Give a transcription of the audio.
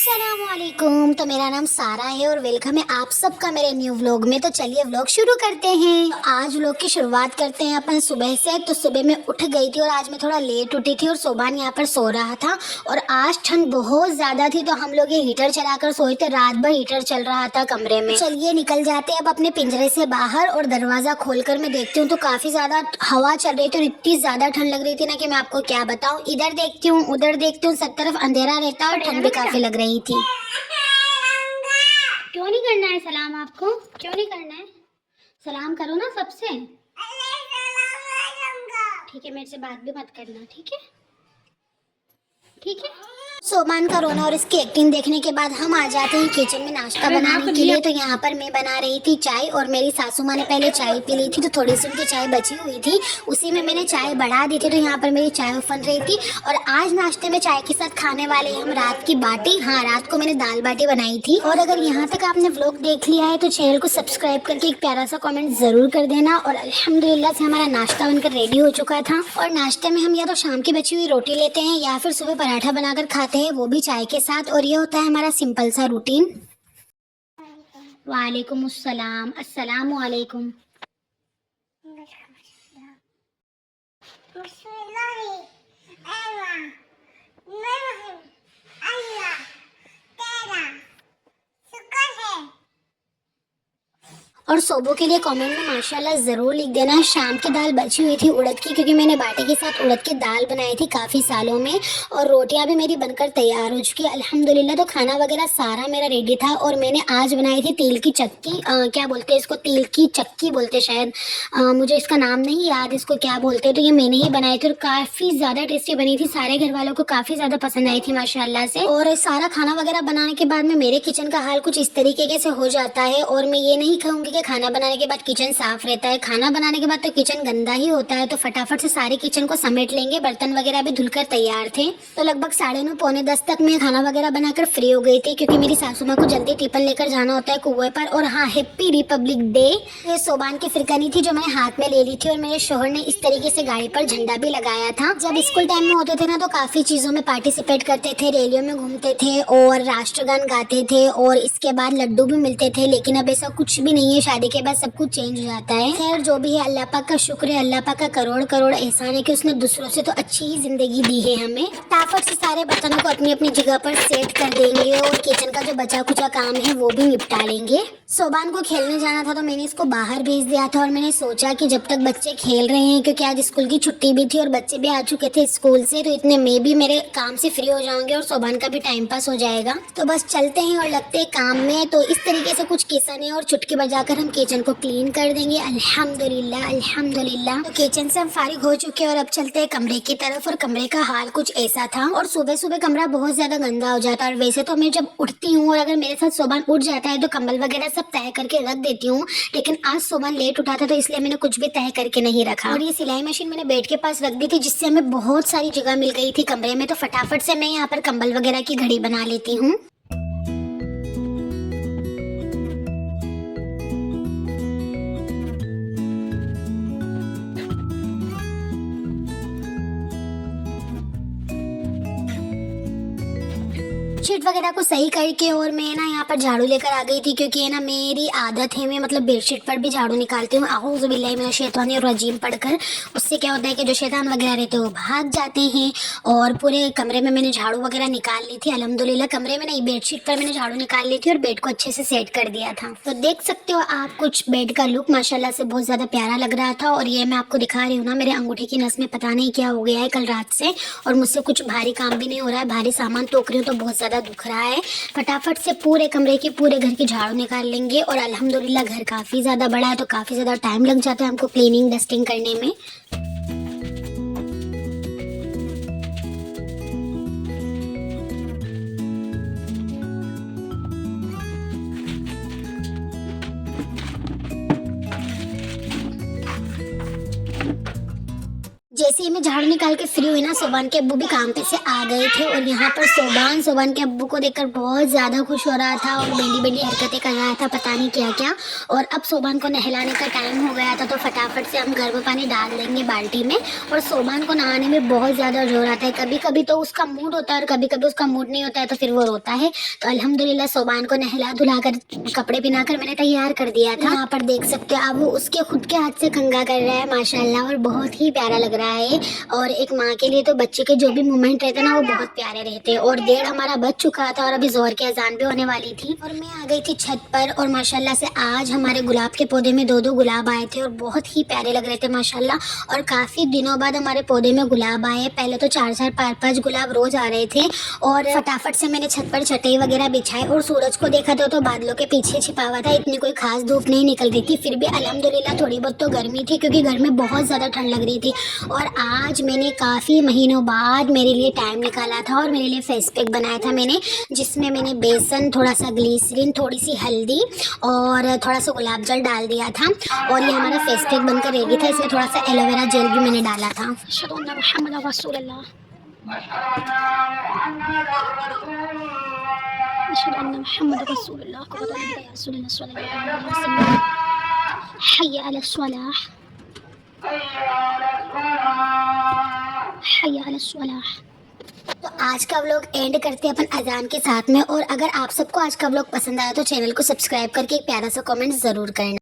अस्सलामुअलैकुम। तो मेरा नाम सारा है और वेलकम है आप सबका मेरे न्यू व्लॉग में। तो चलिए व्लॉग शुरू करते हैं। आज व्लॉग की शुरुआत करते हैं अपन सुबह से। तो सुबह मैं उठ गई थी और आज मैं थोड़ा लेट उठी थी और सोबान यहाँ पर सो रहा था और आज ठंड बहुत ज्यादा थी तो हम लोग ये हीटर चलाकर सोए थे। रात भर हीटर चल रहा था कमरे में। चलिए निकल जाते हैं अब अपने पिंजरे से बाहर और दरवाजा खोलकर मैं देखती हूँ तो काफी ज्यादा हवा चल रही थी और इतनी ज्यादा ठंड लग रही थी ना कि मैं आपको क्या बताऊँ। इधर देखती हूँ उधर देखती हूँ, सब तरफ अंधेरा रहता है और ठंड भी काफी लग रही थी। क्यों नहीं करना है सलाम? आपको क्यों नहीं करना है? सलाम करो ना सबसे। ठीक है, मेरे से बात भी मत करना, ठीक है? ठीक है। सोबान का रोना और इसकी एक्टिंग देखने के बाद हम आ जाते हैं किचन में नाश्ता बनाने के लिए। तो यहाँ पर मैं बना रही थी चाय और मेरी सासू माँ ने पहले चाय पी ली थी तो थोड़ी सी उनकी चाय बची हुई थी, उसी में मैंने चाय बढ़ा दी थी। तो यहाँ पर मेरी चाय उफन रही थी और आज नाश्ते में चाय के साथ खाने वाले हम रात की बाटी। हाँ, रात को मैंने दाल बाटी बनाई थी। और अगर यहाँ तक आपने व्लॉग देख लिया है तो चैनल को सब्सक्राइब करके एक प्यारा सा कॉमेंट जरूर कर देना। और अल्हम्दुलिल्लाह से हमारा नाश्ता बनकर रेडी हो चुका था और नाश्ते में हम या तो शाम की बची हुई रोटी लेते हैं या फिर सुबह पराठा बनाकर खाते हैं, वो भी चाय के साथ। और ये होता है हमारा सिंपल सा रूटीन। वालेकुम अस्सलाम। अस्सलामु अलैकुम। और सोबो के लिए कमेंट में माशाल्लाह ज़रूर लिख देना। शाम की दाल बची हुई थी उड़द की, क्योंकि मैंने बाटी के साथ उड़द की दाल बनाई थी काफ़ी सालों में। और रोटियां भी मेरी बनकर तैयार हो चुकी है अल्हम्दुलिल्लाह। तो खाना वगैरह सारा मेरा रेडी था और मैंने आज बनाई थी तिल की चक्की। क्या बोलते हैं इसको? तिल की चक्की बोलते शायद। मुझे इसका नाम नहीं याद, इसको क्या बोलते हैं। तो ये मैंने ही बनाई थी और काफ़ी ज़्यादा टेस्टी बनी थी। सारे घर वालों को काफ़ी ज़्यादा पसंद आई थी माशाल्लाह से। और सारा खाना वगैरह बनाने के बाद में मेरे किचन का हाल कुछ इस तरीके से हो जाता है। और मैं ये नहीं कहूँगी कि खाना बनाने के बाद किचन साफ रहता है। खाना बनाने के बाद तो किचन गंदा ही होता है। तो फटाफट से सारे किचन को समेट लेंगे। बर्तन वगैरह भी धुलकर तैयार थे। तो लगभग 9:30 पौने 10 तक मैं खाना वगैरह बनाकर फ्री हो गई थी, क्योंकि मेरी सासू माँ को जल्दी टिफिन लेकर जाना होता है कुएं पर। और हाँ, हैप्पी रिपब्लिक डे। ये सोबान की फिरकनी थी जो मैंने हाथ में ले ली थी और मेरे शोहर ने इस तरीके से गाड़ी पर झंडा भी लगाया था। जब स्कूल टाइम में होते थे ना तो काफी चीजों में पार्टिसिपेट करते थे, रैलियों में घूमते थे और राष्ट्रगान गाते थे और इसके बाद लड्डू भी मिलते थे। लेकिन अब ऐसा कुछ भी नहीं है, शादी के बाद सब कुछ चेंज हो जाता है। खैर जो भी है, अल्लाह पाक का शुक्र है, अल्लाह पाक का करोड़ करोड़ एहसान है कि उसने दूसरों से तो अच्छी ही जिंदगी दी है हमें। फटाफट से सारे बर्तनों को अपनी अपनी जगह पर सेट कर देंगे और किचन का जो बचा कुचा काम है वो भी निपटा लेंगे। सोबान को खेलने जाना था तो मैंने इसको बाहर भेज दिया था और मैंने सोचा कि जब तक बच्चे खेल रहे हैं, क्योंकि आज स्कूल की छुट्टी भी थी और बच्चे भी आ चुके थे स्कूल से, तो इतने में भी मेरे काम से फ्री हो जाऊंगे और सोबान का भी टाइम पास हो जाएगा। तो बस चलते हैं और लगते हैं काम में। तो इस तरीके से कुछ किस्से और चुटकी बजाकर हम किचन को क्लीन कर देंगे अल्हम्दुलिल्लाह अल्हम्दुलिल्लाह। तो किचन से हम फारिग हो चुके हैं और अब चलते हैं कमरे की तरफ। और कमरे का हाल कुछ ऐसा था और सुबह सुबह कमरा बहुत ज्यादा गंदा हो जाता है। और वैसे तो मैं जब उठती हूँ और अगर मेरे साथ सोबान उठ जाता है तो कंबल वगैरह सब तय करके रख देती हूँ, लेकिन आज सोबान लेट उठा था तो इसलिए मैंने कुछ भी तय करके नहीं रखा। और ये सिलाई मशीन मैंने बेड के पास रख दी थी जिससे हमें बहुत सारी जगह मिल गई थी कमरे में। तो फटाफट से मैं यहाँ पर कंबल वगैरह की घड़ी बना लेती हूँ। बेडशीट वगैरह को सही करके और मैं ना यहाँ पर झाड़ू लेकर आ गई थी, क्योंकि है ना मेरी आदत है, मैं मतलब बेडशीट पर भी झाड़ू निकालती हूँ आऊज़ बिल्लाहि मिनश शैतानिर रजीम पढ़कर। उससे क्या होता है कि जो शैतान वगैरह रहते हैं वो भाग जाते हैं। और पूरे कमरे में मैंने झाड़ू वगैरह निकाल ली थी अल्हम्दुलिल्लाह। कमरे में नहीं, बेडशीट पर मैंने झाड़ू निकाल ली थी और बेड को अच्छे से सेट कर दिया था। तो देख सकते हो आप कुछ बेड का लुक माशाल्लाह से बहुत ज़्यादा प्यारा लग रहा था। और ये मैं आपको दिखा रही हूँ ना, मेरे अंगूठे की नस में पता नहीं क्या हो गया है कल रात से, और मुझसे कुछ भारी काम भी नहीं हो रहा है। भारी सामान टोक रही हूँ तो बहुत ज़्यादा दुख रहा है। फटाफट से पूरे कमरे की पूरे घर की झाड़ू निकाल लेंगे। और अल्हम्दुलिल्लाह घर काफ़ी ज़्यादा बड़ा है तो काफ़ी ज़्यादा टाइम लग जाता है हमको क्लीनिंग डस्टिंग करने में। जैसे ही मैं झाड़ू निकाल के फ्री हुई ना, सोबान के अब्बू भी काम पे से आ गए थे और यहाँ पर सोबान के अब्बू को देखकर बहुत ज़्यादा खुश हो रहा था और बेंडी बेंडी हरकतें कर रहा था, पता नहीं क्या क्या। और अब सोबान को नहलाने का टाइम हो गया था, तो फटाफट से हम गर्म पानी डाल देंगे बाल्टी में। और सोबान को नहाने में बहुत ज़्यादा जोर आता है, कभी कभी तो उसका मूड होता है और कभी कभी उसका मूड नहीं होता है, तो फिर वो रोता है। तो अल्हम्दुलिल्लाह सोबान को नहला धुला कर कपड़े पहना कर मैंने तैयार कर दिया था। यहाँ पर देख सकते हो आप, वो उसके खुद के हाथ से कंघा कर रहा है माशाल्लाह, और बहुत ही प्यारा लग रहा है। और एक माँ के लिए तो बच्चे के जो भी मूवमेंट रहते हैं ना, वो बहुत प्यारे रहते हैं। और डेढ़ हमारा बज चुका था और अभी जोर की अजान भी होने वाली थी और मैं आ गई थी छत पर। और माशाल्लाह से आज हमारे गुलाब के पौधे में 2-2 गुलाब आए थे और बहुत ही प्यारे लग रहे थे माशाल्लाह। और काफ़ी दिनों बाद हमारे पौधे में गुलाब आए, पहले तो 4-4 5-5 गुलाब रोज आ रहे थे। और फटाफट से मैंने छत पर चटाई वगैरह बिछाई और सूरज को देखा तो बादलों के पीछे छिपा हुआ था, इतनी कोई खास धूप नहीं निकल रही थी। फिर भी अल्हम्दुलिल्लाह थोड़ी बहुत तो गर्मी थी, क्योंकि घर में बहुत ज़्यादा ठंड लग रही थी। और आज मैंने काफ़ी महीनों बाद मेरे लिए टाइम निकाला था और मेरे लिए फेस पैक बनाया था मैंने, जिसमें मैंने बेसन, थोड़ा सा ग्लिसरीन, थोड़ी सी हल्दी और थोड़ा सा गुलाब जल डाल दिया था। और ये हमारा फेस पैक बनकर रेडी था, इसमें थोड़ा सा एलोवेरा जेल भी मैंने डाला था। अशहदु अन्ना मुहम्मदन रसूलुल्लाह, अशहदु अन्ना मुहम्मदन रसूलुल्लाह, हय्या अला सलाह, हय्या अला सलाह। तो आज का व्लॉग एंड करते हैं अपन अजान के साथ में। और अगर आप सबको आज का व्लॉग पसंद आया तो चैनल को सब्सक्राइब करके एक प्यारा सा कमेंट ज़रूर करना।